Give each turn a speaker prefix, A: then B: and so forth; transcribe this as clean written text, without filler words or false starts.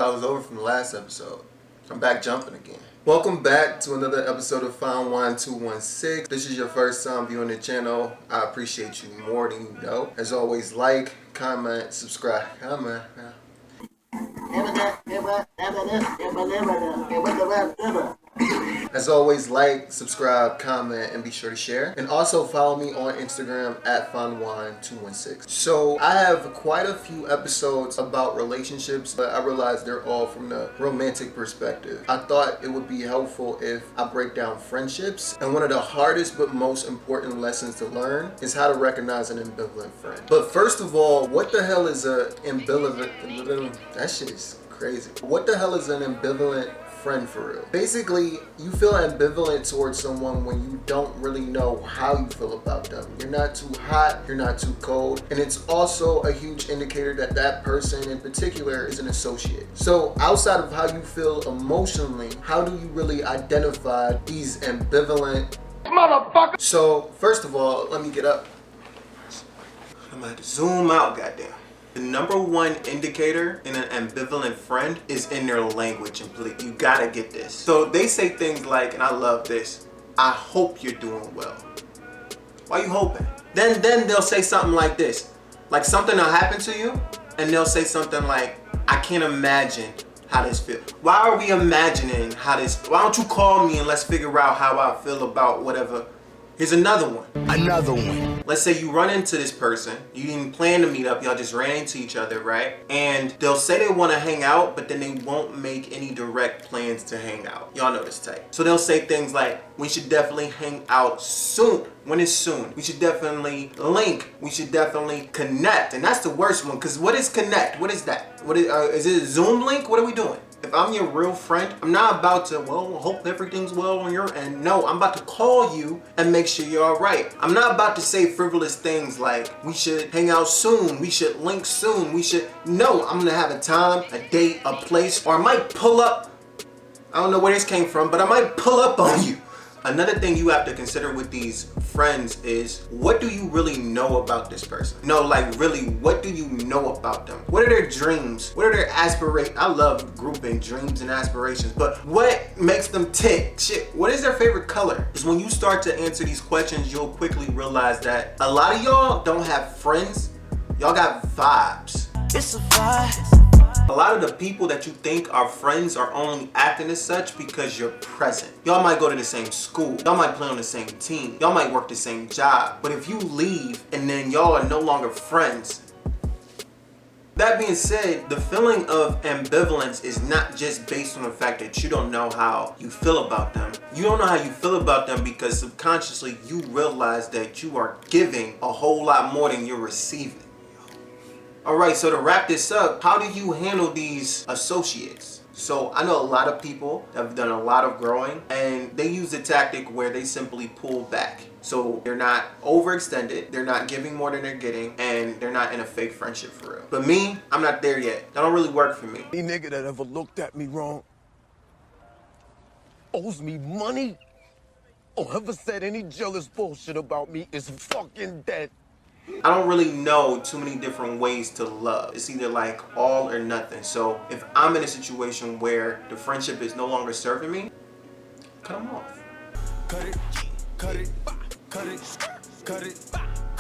A: thought it was over from the last episode. I'm back jumping again. Welcome back to another episode of Fine Wine 216. This is your first time viewing the channel. I appreciate you more than you know. As always, like, comment, subscribe. Comment. As always, like, subscribe, comment, and be sure to share. And also follow me on Instagram at FineWine216. So I have quite a few episodes about relationships, but I realized they're all from the romantic perspective. I thought it would be helpful if I break down friendships. And one of the hardest but most important lessons to learn is how to recognize an ambivalent friend. But first of all, what the hell is a ambivalent? That shit is crazy. What the hell is an ambivalent friend for real? Basically, you feel ambivalent towards someone when you don't really know how you feel about them. You're not too hot, you're not too cold, and it's also a huge indicator that that person in particular is an associate. So outside of how you feel emotionally, how do you really identify these ambivalent motherfuckers? So first of all, let me get up. I'm gonna have to zoom out, goddamn. The number one indicator in an ambivalent friend is in their language, and please, you gotta get this. So they say things like, and I love this, I hope you're doing well. Why you hoping? Then they'll say something like this, like something will happen to you, and they'll say something like, I can't imagine how this feels. Why are we imagining how this, why don't you call me and let's figure out how I feel about whatever. Here's another one. Let's say you run into this person, you didn't plan to meet up, y'all just ran into each other, right? And they'll say they want to hang out, but then they won't make any direct plans to hang out. Y'all know this type. So they'll say things like, we should definitely hang out soon. When is soon? We should definitely link. We should definitely connect. And that's the worst one, because what is connect? What is that? What is it a Zoom link? What are we doing? If I'm your real friend, I'm not about to, well, hope everything's well on your end. No, I'm about to call you and make sure you're all right. I'm not about to say frivolous things like, we should hang out soon, we should link soon, we should, no, I'm gonna have a time, a date, a place, or I might pull up. I don't know where this came from, but I might pull up on you. Another thing you have to consider with these friends is, what do you really know about this person? No, like really, what do you know about them? What are their dreams? What are their aspirations? I love grouping dreams and aspirations, but what makes them tick? Shit, what is their favorite color? Because when you start to answer these questions, you'll quickly realize that a lot of y'all don't have friends, y'all got vibes. It's a vibe. A lot of the people that you think are friends are only acting as such because you're present. Y'all might go to the same school. Y'all might play on the same team. Y'all might work the same job. But if you leave and then y'all are no longer friends. That being said, the feeling of ambivalence is not just based on the fact that you don't know how you feel about them. You don't know how you feel about them because subconsciously you realize that you are giving a whole lot more than you're receiving. Alright, so to wrap this up, how do you handle these associates? So I know a lot of people that have done a lot of growing and they use a tactic where they simply pull back. So they're not overextended, they're not giving more than they're getting, and they're not in a fake friendship for real. But me, I'm not there yet. That don't really work for me.
B: Any nigga that ever looked at me wrong, owes me money, or ever said any jealous bullshit about me is fucking dead.
A: I don't really know too many different ways to love. It's either like all or nothing. So if I'm in a situation where the friendship is no longer serving me, cut them off.
B: Cut it, cut it, cut it, cut it.